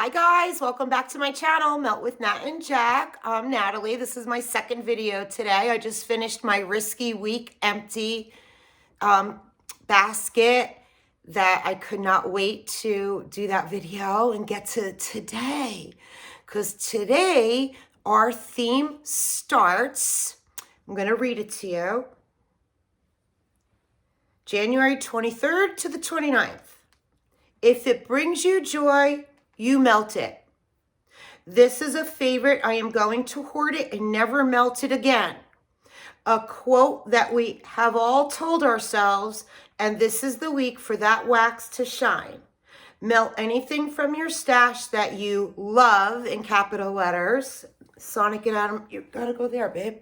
Hi guys, welcome back to my channel, Melt with Nat and Jack. I'm Natalie. This is my second video today. I just finished my Risky Week empty basket that I could not wait to do that video and get to today. Because today our theme starts, I'm going to read it to you, January 23rd to the 29th. If it brings you joy, you melt it. This is a favorite. I am going to hoard it and never melt it again. A quote that we have all told ourselves, and this is the week for that wax to shine. Melt anything from your stash that you love in capital letters. Sonic and Adam, you gotta go there, babe.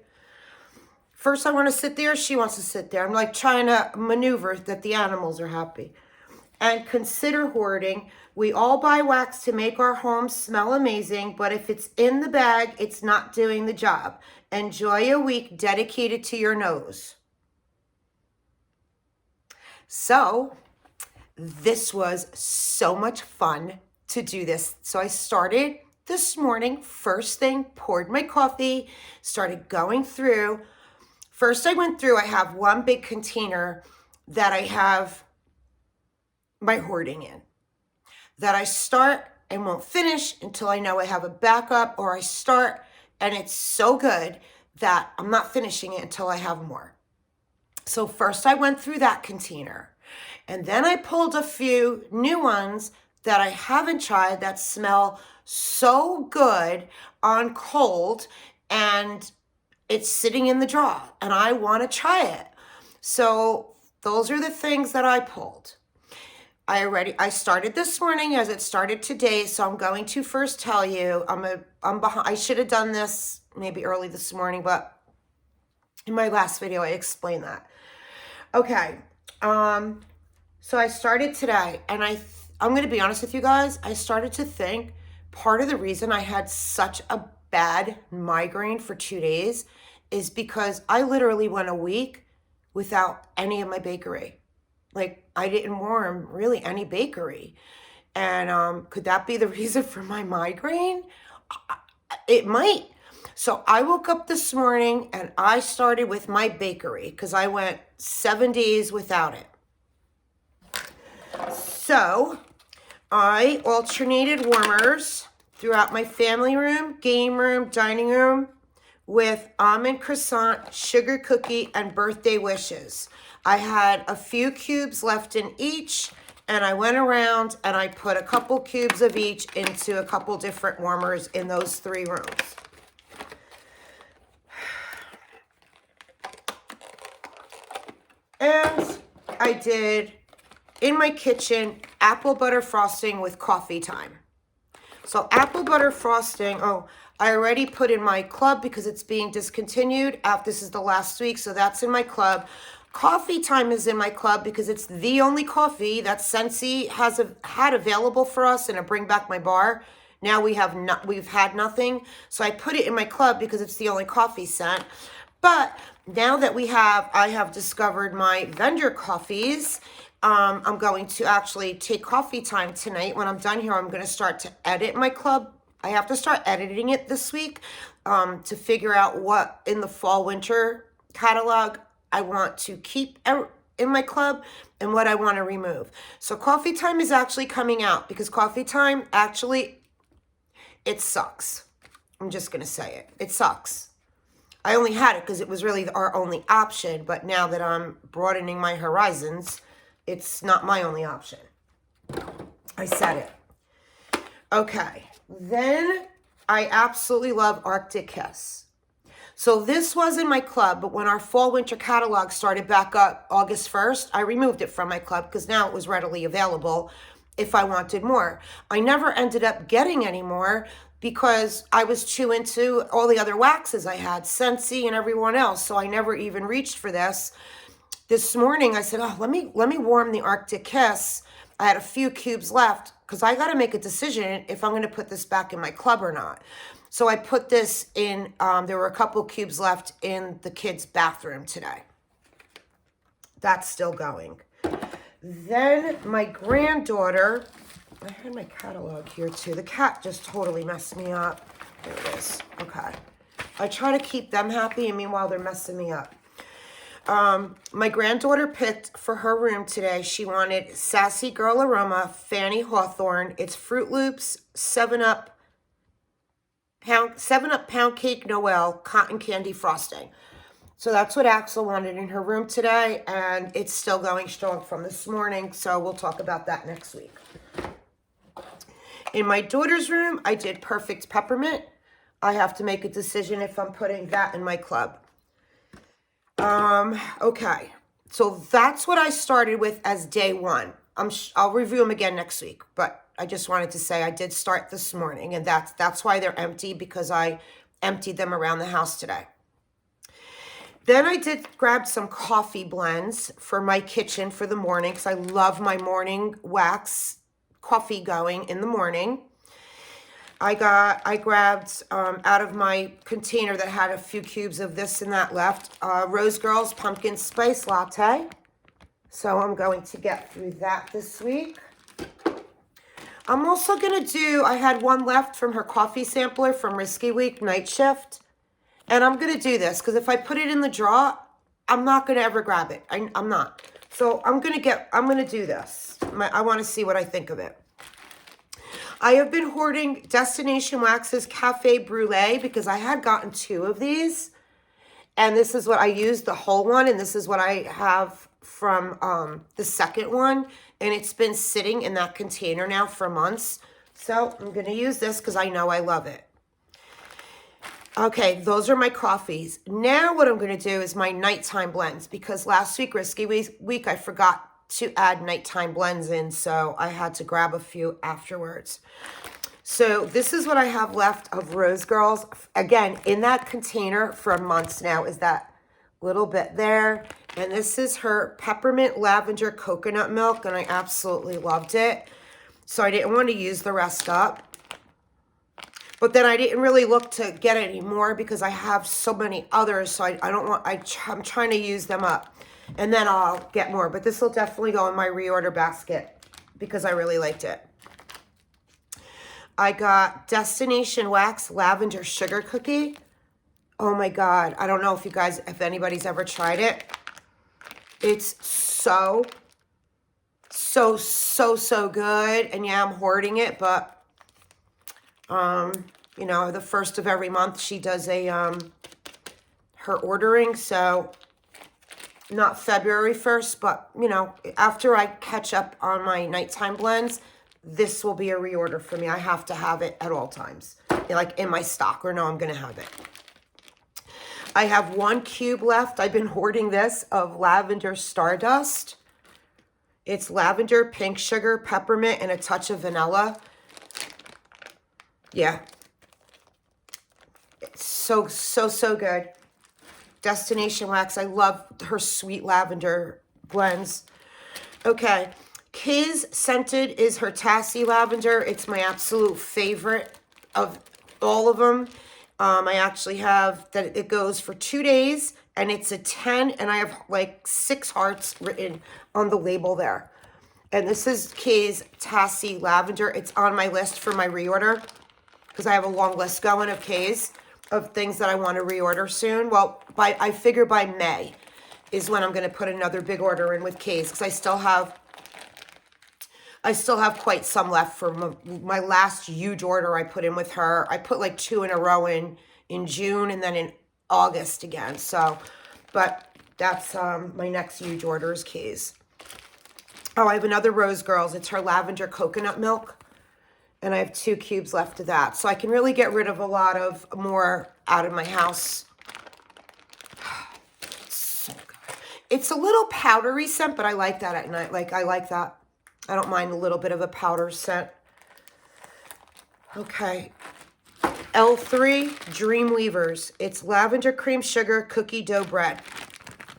First I want to sit there, she wants to sit there. I'm like trying to maneuver that the animals are happy. And consider hoarding. We all buy wax to make our homes smell amazing, but if it's in the bag, it's not doing the job. Enjoy a week dedicated to your nose. So, this was so much fun to do this. So I started this morning, first thing, poured my coffee, started going through. First I went through, I have one big container that I have my hoarding in, that I start and won't finish until I know I have a backup, or I start and it's so good that I'm not finishing it until I have more. So first I went through that container, and then I pulled a few new ones that I haven't tried that smell so good on cold, and it's sitting in the drawer and I want to try it. So those are the things that I pulled. I started this morning as it started today, so I'm going to first tell you, I'm behind. I should have done this maybe early this morning, but in my last video I explained that. Okay, so I started today, and I'm going to be honest with you guys, I started to think part of the reason I had such a bad migraine for 2 days is because I literally went a week without any of my bakery. Like, I didn't warm really any bakery. And could that be the reason for my migraine? It might. So I woke up this morning and I started with my bakery because I went 7 days without it. So I alternated warmers throughout my family room, game room, dining room with almond croissant, sugar cookie, and birthday wishes. I had a few cubes left in each, and I went around and I put a couple cubes of each into a couple different warmers in those 3 rooms. And I did, in my kitchen, apple butter frosting with coffee time. So apple butter frosting, I already put in my club because it's being discontinued. This is the last week, so that's in my club. Coffee time is in my club because it's the only coffee that Scentsy had available for us in a Bring Back My Bar. Now we've had nothing, so I put it in my club because it's the only coffee scent. But now that I have discovered my vendor coffees. I'm going to actually take coffee time tonight. When I'm done here, I'm going to start to edit my club. I have to start editing it this week to figure out what in the fall winter catalog I want to keep in my club and what I want to remove. So coffee time is actually coming out because coffee time actually, it sucks. I'm just going to say it. It sucks. I only had it because it was really our only option, but now that I'm broadening my horizons, it's not my only option. I said it. Okay. Then I absolutely love Arctic Kiss. So this was in my club, but when our fall winter catalog started back up August 1st, I removed it from my club because now it was readily available if I wanted more. I never ended up getting any more because I was too into all the other waxes I had, Scentsy and everyone else, so I never even reached for this. This morning I said, let me warm the Arctic Kiss. I had a few cubes left because I got to make a decision if I'm going to put this back in my club or not. So I put this in, there were a couple cubes left in the kids' bathroom today. That's still going. Then my granddaughter I had my catalog here too. The cat just totally messed me up. There it is. Okay. I try to keep them happy, and meanwhile they're messing me up. My granddaughter picked for her room today. She wanted Sassy Girl Aroma, Fanny Hawthorne. It's Fruit Loops, 7-Up Pound Cake Noel Cotton Candy Frosting. So that's what Axel wanted in her room today, and it's still going strong from this morning, so we'll talk about that next week. In my daughter's room, I did Perfect Peppermint. I have to make a decision if I'm putting that in my club. Okay, so that's what I started with as day one. I'll review them again next week, but I just wanted to say I did start this morning, and that's why they're empty, because I emptied them around the house today. Then I did grab some coffee blends for my kitchen for the morning, because I love my morning wax coffee going in the morning. I grabbed out of my container that had a few cubes of this and that left, Rose Girls Pumpkin Spice Latte. So I'm going to get through that this week. I'm also going to do, I had one left from her coffee sampler from Risky Week Night Shift. And I'm going to do this, because if I put it in the drawer, I'm not going to ever grab it. I'm not. So I'm going to do this. I want to see what I think of it. I have been hoarding Destination Wax's Cafe Brulee, because I had gotten 2 of these. And this is what I used, the whole one. And this is what I have from the second one. And it's been sitting in that container now for months. So I'm going to use this because I know I love it. Okay, those are my coffees. Now what I'm going to do is my nighttime blends, because last week, Risky Week, I forgot to add nighttime blends in, so I had to grab a few afterwards. So this is what I have left of Rose Girls. Again, in that container for months now is that little bit there. And this is her Peppermint Lavender Coconut Milk, and I absolutely loved it. So I didn't want to use the rest up. But then I didn't really look to get any more because I have so many others, so I'm trying to use them up. And then I'll get more. But this will definitely go in my reorder basket because I really liked it. I got Destination Wax Lavender Sugar Cookie. Oh my God. I don't know if anybody's ever tried it. It's so good. And yeah, I'm hoarding it, but you know, the first of every month she does her ordering, so not February 1st, but you know, after I catch up on my nighttime blends, this will be a reorder for me. I have to have it at all times, like in my stock, or no, I'm gonna have it. I have 1 cube left. I've been hoarding this of Lavender Stardust. It's lavender, pink sugar, peppermint, and a touch of vanilla. Yeah. It's so good. Destination Wax. I love her sweet lavender blends. Okay. Kay's Scented is her Tassie Lavender. It's my absolute favorite of all of them. I actually have that it goes for 2 days, and it's a 10, and I have like 6 hearts written on the label there. And this is Kay's Tassie Lavender. It's on my list for my reorder, because I have a long list going of K's of things that I want to reorder soon. Well, I figure by May is when I'm going to put another big order in with K's, because I still have quite some left for my last huge order I put in with her. I put like 2 in a row in June and then in August again. So, but that's my next huge order is K's. Oh, I have another Rose Girls. It's her Lavender Coconut Milk. And I have 2 cubes left of that. So I can really get rid of a lot of more out of my house. So good. It's a little powdery scent, but I like that at night. Like, I like that. I don't mind a little bit of a powder scent. Okay. L3 Dreamweavers. It's lavender cream sugar cookie dough bread.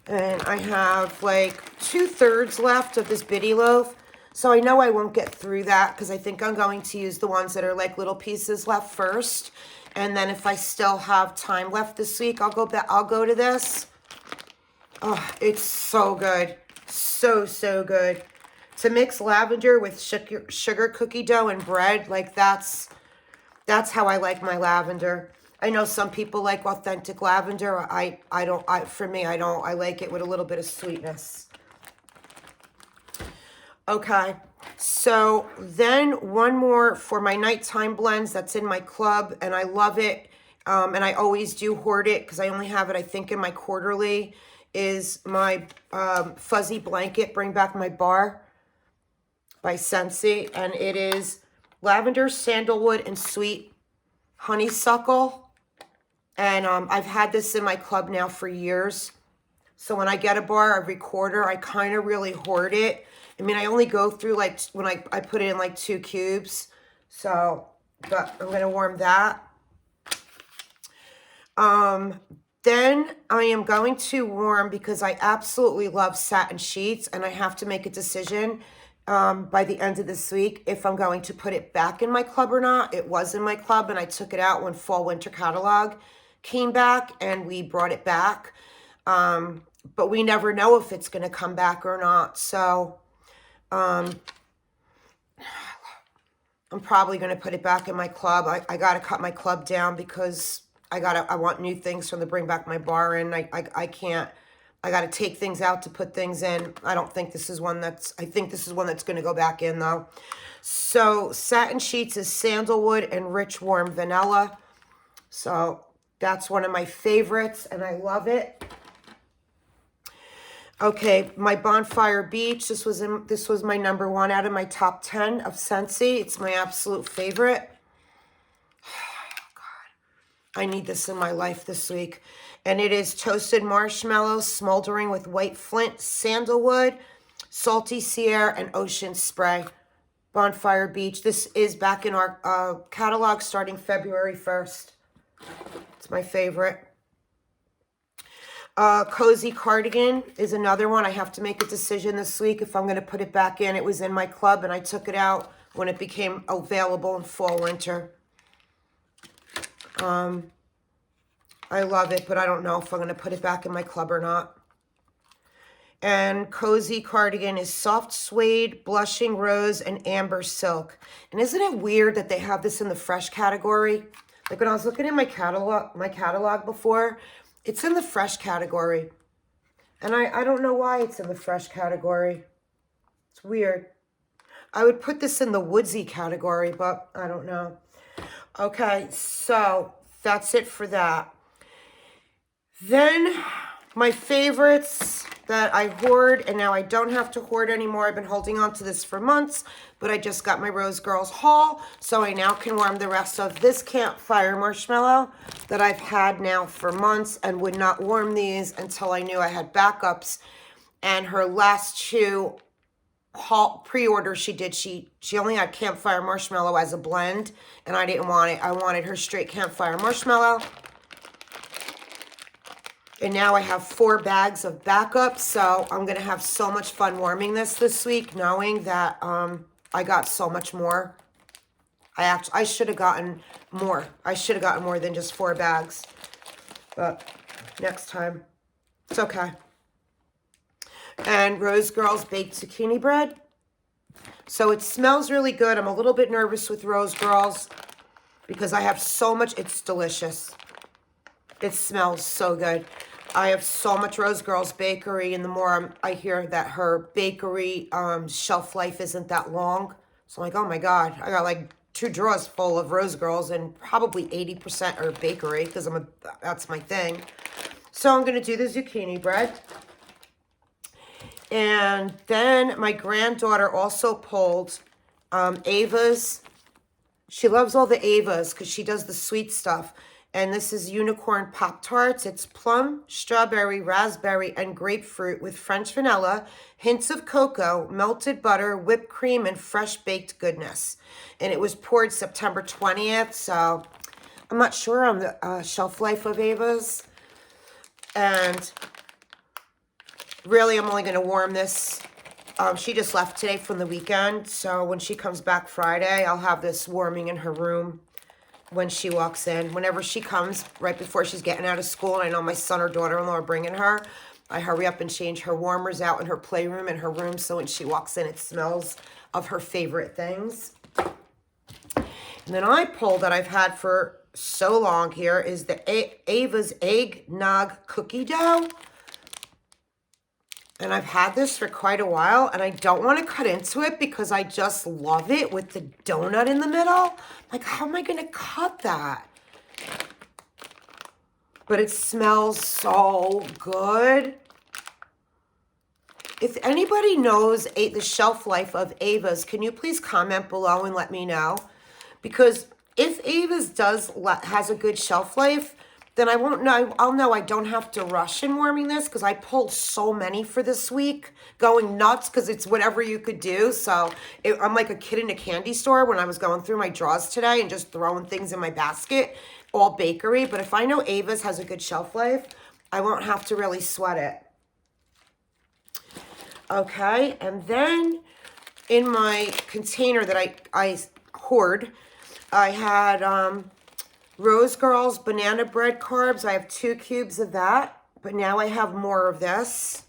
And I have like 2/3 left of this bitty loaf. So I know I won't get through that because I think I'm going to use the ones that are like little pieces left first. And then if I still have time left this week, I'll go to this. Oh, it's so good. So good. To mix lavender with sugar cookie dough and bread, like that's how I like my lavender. I know some people like authentic lavender. I don't. For me, I don't. I like it with a little bit of sweetness. Okay, so then one more for my nighttime blends that's in my club, and I love it. And I always do hoard it because I only have it, I think, in my quarterly, is my Fuzzy Blanket Bring Back My Bar by Scentsy. And it is lavender, sandalwood, and sweet honeysuckle. And I've had this in my club now for years. So when I get a bar every quarter, I kind of really hoard it. I mean, I only go through, like, when I put it in, like, 2 cubes. So, but I'm going to warm that. Then I am going to warm, because I absolutely love satin sheets, and I have to make a decision by the end of this week if I'm going to put it back in my club or not. It was in my club, and I took it out when Fall Winter Catalog came back, and we brought it back. But we never know if it's going to come back or not. So I'm probably going to put it back in my club. I got to cut my club down because I want new things from the Bring Back My Bar, and I can't. I got to take things out to put things in. I think this is one that's going to go back in, though. So satin sheets is sandalwood and rich warm vanilla. So that's one of my favorites, and I love it. Okay, my Bonfire Beach. This was my #1 out of my top 10 of Scentsy. It's my absolute favorite. I need this in my life this week. And it is toasted marshmallows smoldering with white flint, sandalwood, salty sea air, and ocean spray. Bonfire Beach. This is back in our catalog starting February 1st. It's my favorite. Cozy Cardigan is another one. I have to make a decision this week if I'm going to put it back in. It was in my club, and I took it out when it became available in fall winter. I love it, but I don't know if I'm going to put it back in my club or not. And Cozy Cardigan is soft suede, blushing rose, and amber silk. And isn't it weird that they have this in the fresh category? Like when I was looking at my catalog before, it's in the fresh category. And I don't know why it's in the fresh category. It's weird. I would put this in the woodsy category, but I don't know. Okay, so that's it for that. Then my favorites that I hoard, and now I don't have to hoard anymore. I've been holding on to this for months, but I just got my Rose Girls haul, so I now can warm the rest of this campfire marshmallow that I've had now for months and would not warm these until I knew I had backups. And her last 2 haul pre-order she did, she only had campfire marshmallow as a blend, and I didn't want it. I wanted her straight campfire marshmallow. And now I have 4 bags of backup, so I'm going to have so much fun warming this week, knowing that I got so much more. I should have gotten more. I should have gotten more than just 4 bags. But next time, it's okay. And Rose Girls baked zucchini bread. So it smells really good. I'm a little bit nervous with Rose Girls because I have so much. It's delicious. It smells so good. I have so much Rose Girls bakery, and the more I hear that her bakery shelf life isn't that long. So I'm like, oh my God, I got like 2 drawers full of Rose Girls, and probably 80% are bakery because that's my thing. So I'm going to do the zucchini bread. And then my granddaughter also pulled Ava's. She loves all the Avas because she does the sweet stuff. And this is unicorn Pop Tarts. It's plum, strawberry, raspberry, and grapefruit with French vanilla, hints of cocoa, melted butter, whipped cream, and fresh baked goodness. And it was poured September 20th, so I'm not sure on the shelf life of Ava's. And really, I'm only going to warm this. She just left today from the weekend, so when she comes back Friday, I'll have this warming in her room when she walks in. Whenever she comes, right before she's getting out of school, and I know my son or daughter-in-law are bringing her, I hurry up and change her warmers out in her playroom and her room so when she walks in, it smells of her favorite things. And then I pulled that I've had for so long here is the Ava's Eggnog Cookie Dough. And I've had this for quite a while, and I don't want to cut into it because I just love it with the donut in the middle. Like, how am I going to cut that? But it smells so good. If anybody knows the shelf life of Ava's, can you please comment below and let me know? Because if Ava's has a good shelf life, then I won't know. I'll know I don't have to rush in warming this because I pulled so many for this week, going nuts because it's whatever you could do. So I'm like a kid in a candy store when I was going through my drawers today and just throwing things in my basket, all bakery. But if I know Ava's has a good shelf life, I won't have to really sweat it. Okay, and then in my container that I hoard, I had Rose Girls banana bread carbs. I have 2 cubes of that, but now I have more of this.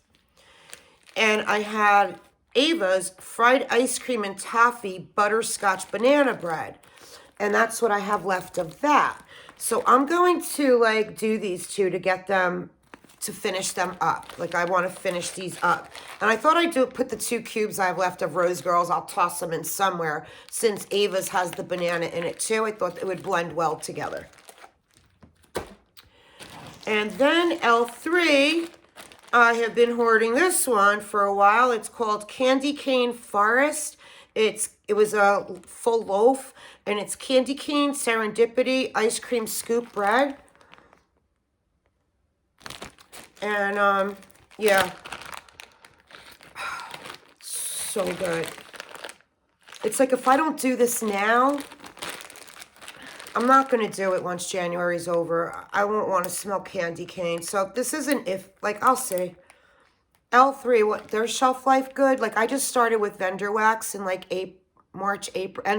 And I had Ava's fried ice cream and toffee butterscotch banana bread. And that's what I have left of that. So I'm going to like do these 2 to get them, to finish them up. Like I want to finish these up. And I thought I'd put the 2 cubes I have left of Rose Girls. I'll toss them in somewhere since Ava's has the banana in it too. I thought it would blend well together. And then L3, I have been hoarding this one for a while. It's called Candy Cane Forest. It was a full loaf, and it's candy cane, serendipity, ice cream scoop bread. And, yeah, so good. It's like if I don't do this now, I'm not going to do it once January's over. I won't want to smell candy cane. So this isn't like, I'll see. L3, what, their shelf life good? Like, I just started with vendor wax in like end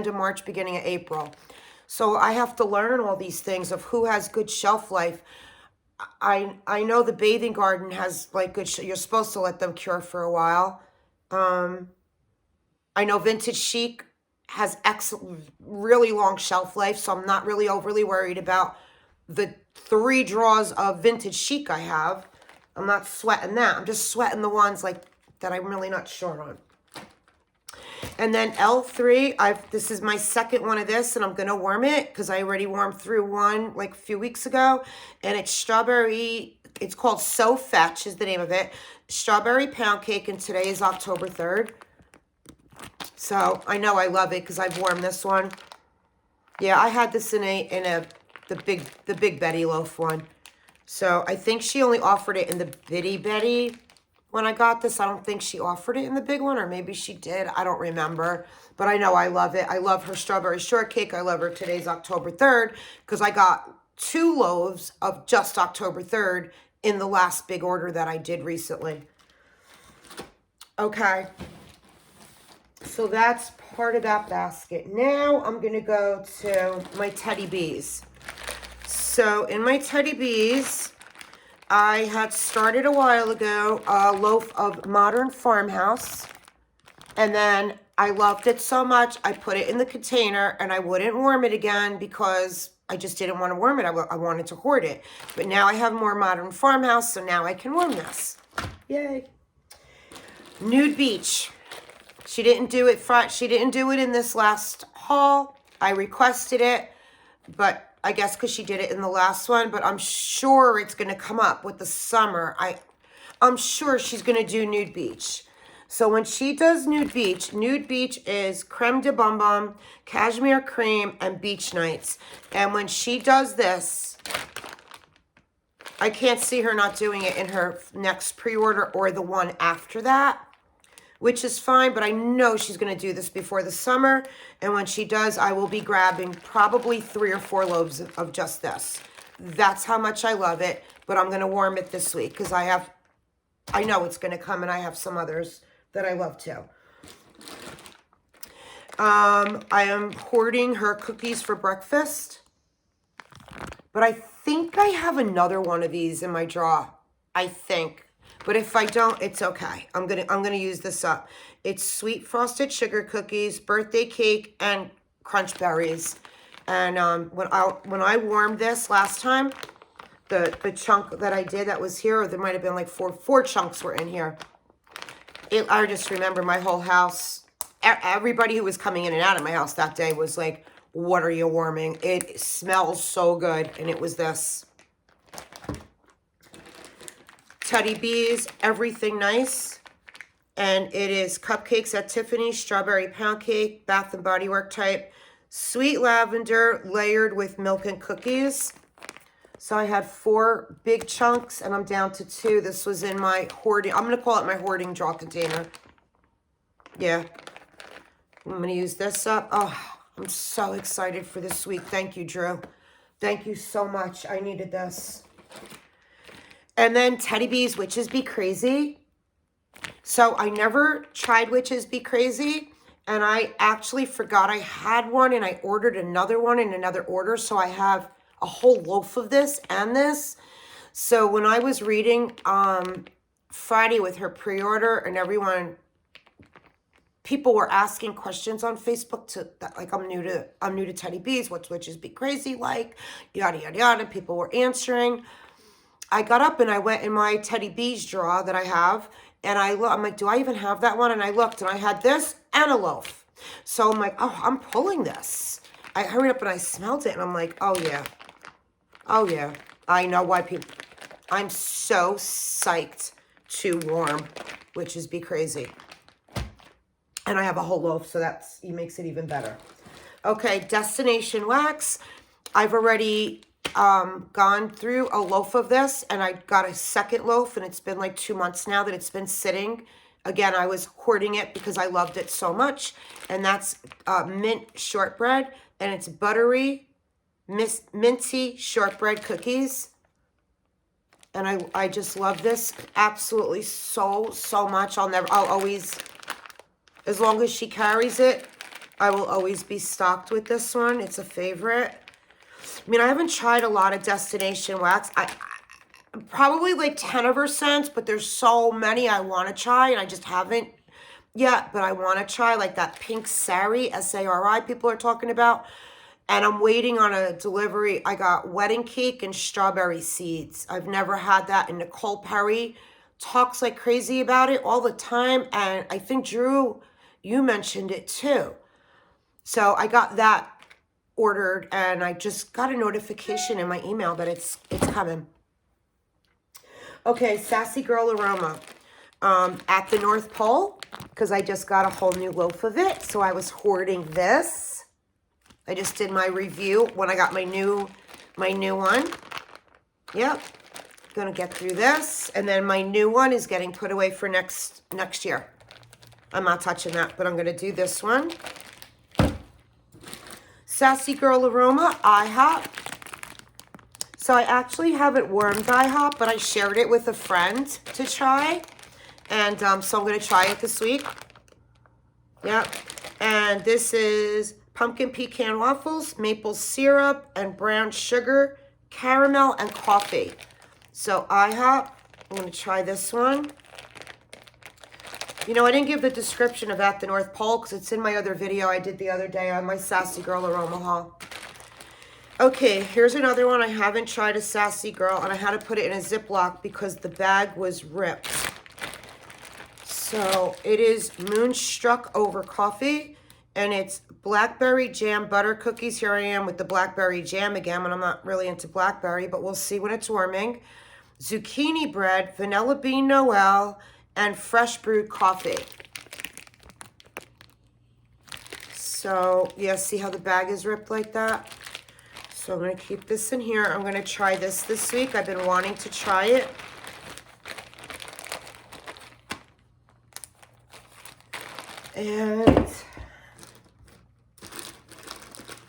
of March, beginning of April. So I have to learn all these things of who has good shelf life. I know the Bathing Garden has like good, you're supposed to let them cure for a while. I know Vintage Chic has excellent, really long shelf life, so I'm not really overly worried about the 3 drawers of Vintage Chic I have. I'm not sweating that. I'm just sweating the ones like that I'm really not sure on. And then L3, this is my second one of this, and I'm going to warm it because I already warmed through one like a few weeks ago. And it's strawberry, it's called So Fetch is the name of it. Strawberry pound cake, and today is October 3rd. So I know I love it because I've warmed this one. Yeah, I had this in the big Betty loaf one. So I think she only offered it in the Bitty Betty when I got this. I don't think she offered it in the big one, or maybe she did. I don't remember. But I know I love it. I love her strawberry shortcake. I love her today's October 3rd because I got 2 loaves of just October 3rd in the last big order that I did recently. Okay. So that's part of that basket. Now I'm going to go to my Teddy Bees. So in my Teddy Bees, I had started a while ago a loaf of Modern Farmhouse. And then I loved it so much, I put it in the container and I wouldn't warm it again because I just didn't want to warm it. I wanted to hoard it. But now I have more Modern Farmhouse, so now I can warm this. Yay. Nude Beach. She didn't do it in this last haul. I requested it, but I guess because she did it in the last one, but I'm sure it's going to come up with the summer. I'm sure she's going to do Nude Beach. So when she does Nude Beach is creme de bum bum, cashmere cream, and beach nights. And when she does this, I can't see her not doing it in her next pre-order or the one after that, which is fine, but I know she's going to do this before the summer. And when she does, I will be grabbing probably 3 or 4 loaves of just this. That's how much I love it, but I'm going to warm it this week because I know it's going to come, and I have some others that I love too. I am hoarding her cookies for breakfast, but I think I have another one of these in my drawer. I think. But if I don't, it's okay. I'm gonna use this up. It's sweet frosted sugar cookies, birthday cake, and crunch berries. And when I warmed this last time, the chunk that I did that was here, or there might have been like four chunks were in here. I just remember my whole house, everybody who was coming in and out of my house that day was like, what are you warming? It smells so good. And it was this. Teddy Bees, Everything Nice. And it is cupcakes at Tiffany's, strawberry pound cake, Bath and Body Work type, sweet lavender layered with milk and cookies. So I had 4 big chunks and I'm down to 2. This was in my hoarding, I'm going to call it my hoarding draw container. Yeah. I'm going to use this up. Oh, I'm so excited for this week. Thank you, Drew. Thank you so much. I needed this. And then Teddy Bees, Witches Be Crazy. So I never tried Witches Be Crazy. And I actually forgot I had one. And I ordered another one in another order. So I have a whole loaf of this and this. So when I was reading Friday with her pre-order and everyone, people were asking questions on Facebook like I'm new to Teddy Bees, what's Witches Be Crazy like, yada yada yada. People were answering. I got up and I went in my Teddy Bees drawer that I have, and I'm like, do I even have that one? And I looked and I had this and a loaf. So I'm like, oh, I'm pulling this. I hurried up and I smelled it and I'm like, oh yeah. Oh yeah. I know why people, I'm so psyched to warm Witches Be Crazy. And I have a whole loaf, so it makes it even better. Okay, Destination Wax. I've already gone through a loaf of this, and I got a second loaf, and it's been like 2 months now that it's been sitting. Again, I was hoarding it because I loved it so much. And that's mint shortbread, and it's buttery, minty shortbread cookies. And I just love this absolutely so much. I'll always, as long as she carries it, I will always be stocked with this one. It's a favorite. I mean, I haven't tried a lot of Destination Wax. I probably like 10 of her scents, but there's so many I want to try, and I just haven't yet. But I want to try like that Pink Sari, S-A-R-I, people are talking about. And I'm waiting on a delivery. I got wedding cake and strawberry seeds. I've never had that. And Nicole Perry talks like crazy about it all the time. And I think, Drew, you mentioned it too. So I got that ordered, and I just got a notification in my email that it's coming. Okay, Sassy Girl Aroma. At the North Pole, because I just got a whole new loaf of it. So I was hoarding this. I just did my review when I got my new one. Yep. Gonna get through this. And then my new one is getting put away for next year. I'm not touching that, but I'm gonna do this one. Sassy Girl Aroma, IHOP. So I actually haven't warmed IHOP, but I shared it with a friend to try. And so I'm gonna try it this week. Yep. And this is pumpkin pecan waffles, maple syrup, and brown sugar, caramel, and coffee. So IHOP, I'm going to try this one. You know, I didn't give the description of At the North Pole because it's in my other video I did the other day on my Sassy Girl Aroma haul. Okay, here's another one I haven't tried, a Sassy Girl, and I had to put it in a Ziploc because the bag was ripped. So it is Moonstruck Over Coffee. And it's blackberry jam butter cookies. Here I am with the blackberry jam again, and I'm not really into blackberry, but we'll see when it's warming. Zucchini bread, vanilla bean Noel, and fresh brewed coffee. So, yeah, see how the bag is ripped like that? So I'm going to keep this in here. I'm going to try this week. I've been wanting to try it. And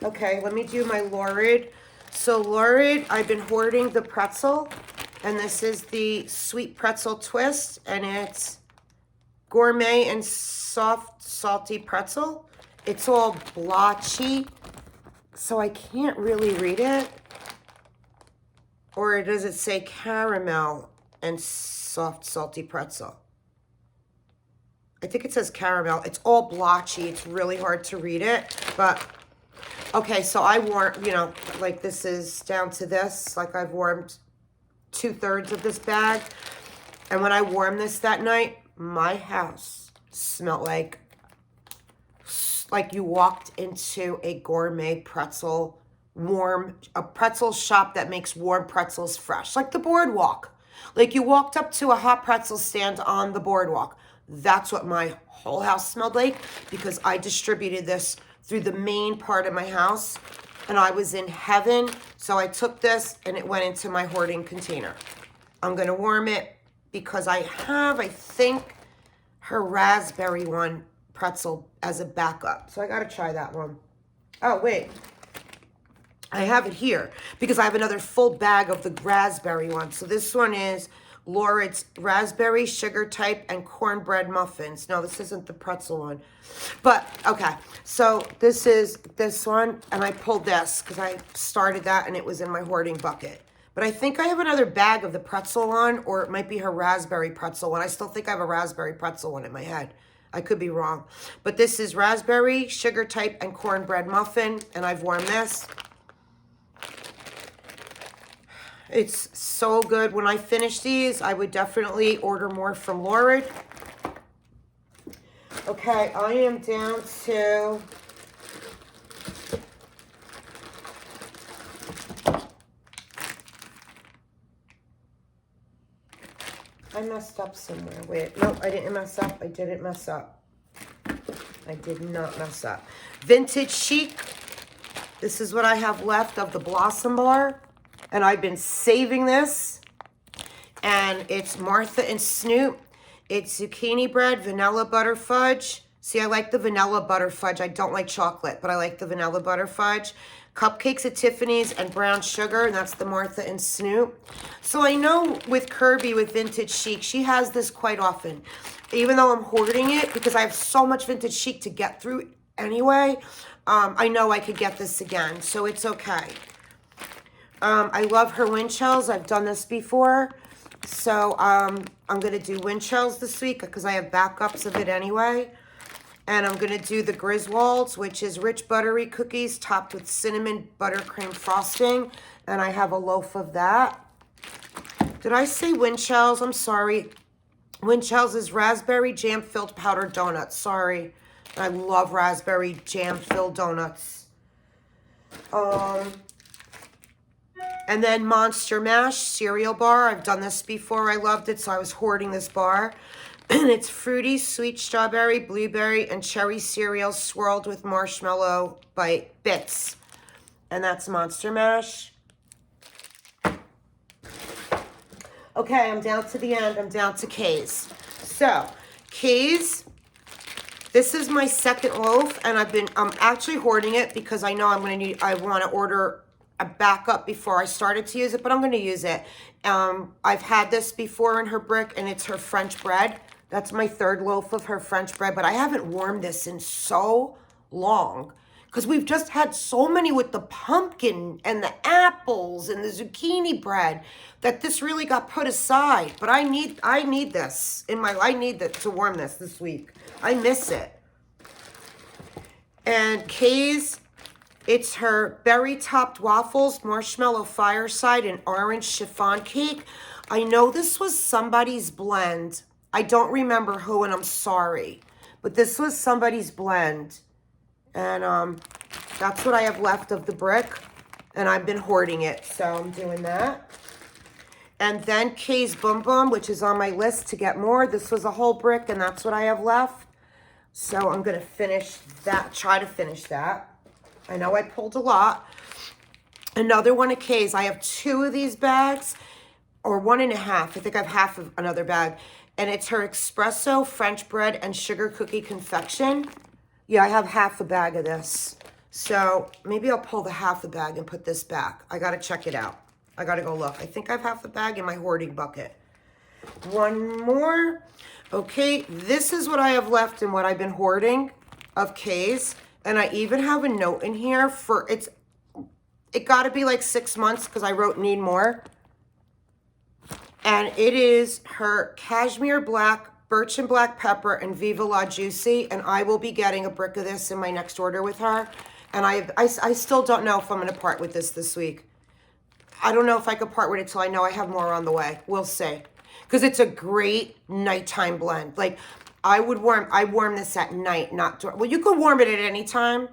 okay, let me do my Lurid. So Lurid, I've been hoarding the pretzel, and this is the sweet pretzel twist, and it's gourmet and soft, salty pretzel. It's all blotchy, so I can't really read it. Or does it say caramel and soft, salty pretzel. I think it says caramel. It's all blotchy. It's really hard to read it. But, okay, so I warmed, you know, like this is down to this. Like I've warmed 2/3 of this bag. And when I warmed this that night, my house smelled like you walked into a gourmet pretzel, a pretzel shop that makes warm pretzels fresh. Like the boardwalk. Like you walked up to a hot pretzel stand on the boardwalk. That's what my whole house smelled like, because I distributed this through the main part of my house and I was in heaven. So I took this and it went into my hoarding container. I'm going to warm it because I have, I think, her raspberry one pretzel as a backup. So I got to try that one. Oh, wait. I have it here because I have another full bag of the raspberry one. So this one is Laurit's raspberry, sugar type, and cornbread muffins. No, this isn't the pretzel one. But, okay. So this is this one, and I pulled this because I started that and it was in my hoarding bucket. But I think I have another bag of the pretzel one, or it might be her raspberry pretzel one. I still think I have a raspberry pretzel one in my head. I could be wrong. But this is raspberry, sugar type, and cornbread muffin, and I've warmed this. It's so good. When I finish these, I would definitely order more from Laurit. Okay, I am down to... I messed up somewhere. Wait, no, I didn't mess up. I didn't mess up. I did not mess up. Vintage Chic. This is what I have left of the Blossom Bar. And I've been saving this. And it's Martha and Snoop. It's zucchini bread, vanilla butter fudge. See, I like the vanilla butter fudge. I don't like chocolate, but I like the vanilla butter fudge. Cupcakes at Tiffany's and brown sugar, and that's the Martha and Snoop. So I know with Kirby, with Vintage Chic, she has this quite often. Even though I'm hoarding it, because I have so much Vintage Chic to get through anyway, I know I could get this again, so it's okay. I love her wind shells. I've done this before. So I'm going to do wind shells this week because I have backups of it anyway. And I'm going to do the Griswolds, which is rich buttery cookies topped with cinnamon buttercream frosting. And I have a loaf of that. Did I say wind shells? I'm sorry. Wind shells is raspberry jam-filled powdered donuts. Sorry. I love raspberry jam-filled donuts. And then Monster Mash cereal bar. I've done this before. I loved it, so I was hoarding this bar. And it's fruity, sweet strawberry, blueberry, and cherry cereals swirled with marshmallow bits. And that's Monster Mash. Okay, I'm down to the end. I'm down to K's. So, K's, this is my second loaf, and I'm actually hoarding it because I know I want to order a backup before I started to use it, but I'm going to use it. I've had this before in her brick, and it's her French bread. That's my third loaf of her French bread, but I haven't warmed this in so long because we've just had so many with the pumpkin and the apples and the zucchini bread that this really got put aside. But I need this I need to warm this week. I miss it. And Kay's, it's her berry-topped waffles, marshmallow fireside, and orange chiffon cake. I know this was somebody's blend. I don't remember who, and I'm sorry. But this was somebody's blend. And that's what I have left of the brick. And I've been hoarding it, so I'm doing that. And then Kay's Boom Boom, which is on my list to get more. This was a whole brick, and that's what I have left. So I'm going to finish that, try to finish that. I know I pulled a lot. Another one of Kay's. I have 2 of these bags, or 1.5. I think I have half of another bag. And it's her espresso, French bread, and sugar cookie confection. Yeah, I have half a bag of this. So maybe I'll pull the half a bag and put this back. I got to check it out. I got to go look. I think I have half a bag in my hoarding bucket. One more. Okay, this is what I have left and what I've been hoarding of Kay's. And I even have a note in here for, it got to be like 6 months because I wrote need more. And it is her Cashmere Black, Birch and Black Pepper, and Viva La Juicy. And I will be getting a brick of this in my next order with her. And I still don't know if I'm going to part with this week. I don't know if I could part with it till I know I have more on the way. We'll see. Because it's a great nighttime blend. Like, I warm this at night, not during. Well, you could warm it at any time.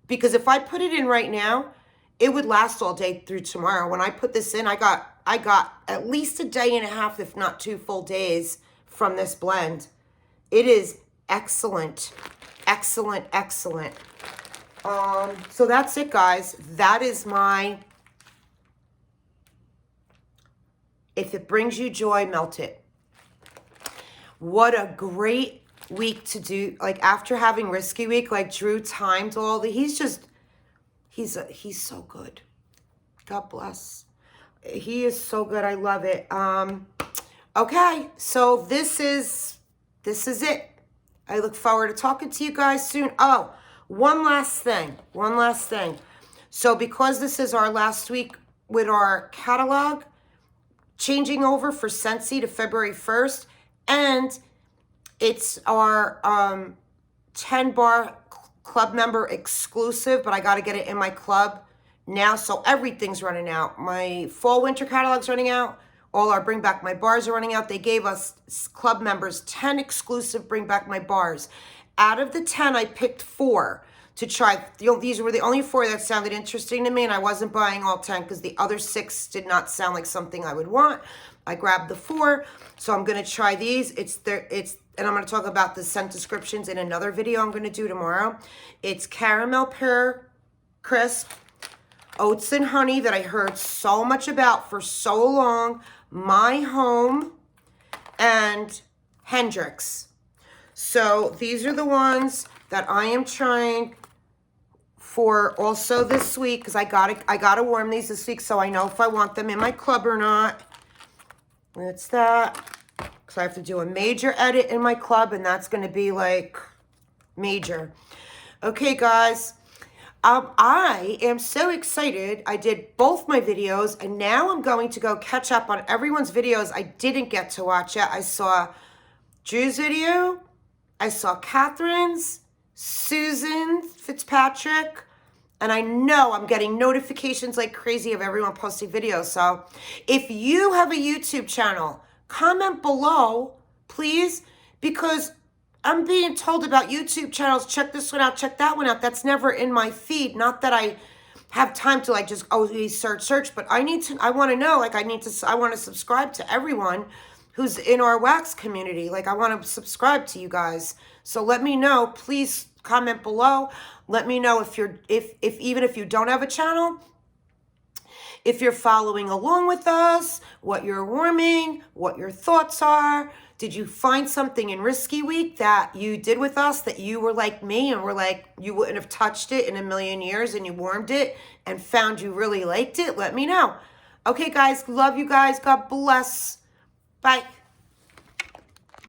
Because if I put it in right now, it would last all day through tomorrow. When I put this in, I got at least a day and a half, if not 2 full days from this blend. It is excellent. Excellent, excellent. So that's it, guys. That is my, if it brings you joy, melt it. What a great week to do. Like, after having Risky Week, like, Drew timed all the, he's so good. God bless. He is so good. I love it. Okay, so this is it. I look forward to talking to you guys soon. Oh, one last thing. So because this is our last week with our catalog, changing over for Scentsy to February 1st, and it's our 10-bar club member exclusive, but I got to get it in my club now, so everything's running out. My fall winter catalog's running out. All our Bring Back My Bars are running out. They gave us club members 10 exclusive Bring Back My Bars. Out of the 10, I picked 4 to try. These were the only 4 that sounded interesting to me, and I wasn't buying all 10 because the other 6 did not sound like something I would want. I grabbed the 4, so I'm going to try these. And I'm going to talk about the scent descriptions in another video I'm going to do tomorrow. It's Caramel Pear Crisp, Oats and Honey that I heard so much about for so long, My Home, and Hendrix. So these are the ones that I am trying for also this week, because I gotta warm these this week so I know if I want them in my club or not. That's that. Because I have to do a major edit in my club, and that's going to be like major. Okay, guys. I am so excited. I did both my videos, and now I'm going to go catch up on everyone's videos I didn't get to watch yet. I saw Drew's video. I saw Cathryn's, Susan Fitzpatrick, and I know I'm getting notifications like crazy of everyone posting videos. So if you have a YouTube channel, comment below, please, because I'm being told about YouTube channels. Check this one out, check that one out. That's never in my feed. Not that I have time to like just search, but I want to know, like I want to subscribe to everyone who's in our wax community. Like I want to subscribe to you guys. So let me know, please comment below. Let me know if even if you don't have a channel, if you're following along with us, what you're warming, what your thoughts are. Did you find something in Risky Week that you did with us that you were like me and were like, you wouldn't have touched it in a million years and you warmed it and found you really liked it? Let me know. Okay, guys. Love you guys. God bless. Bye.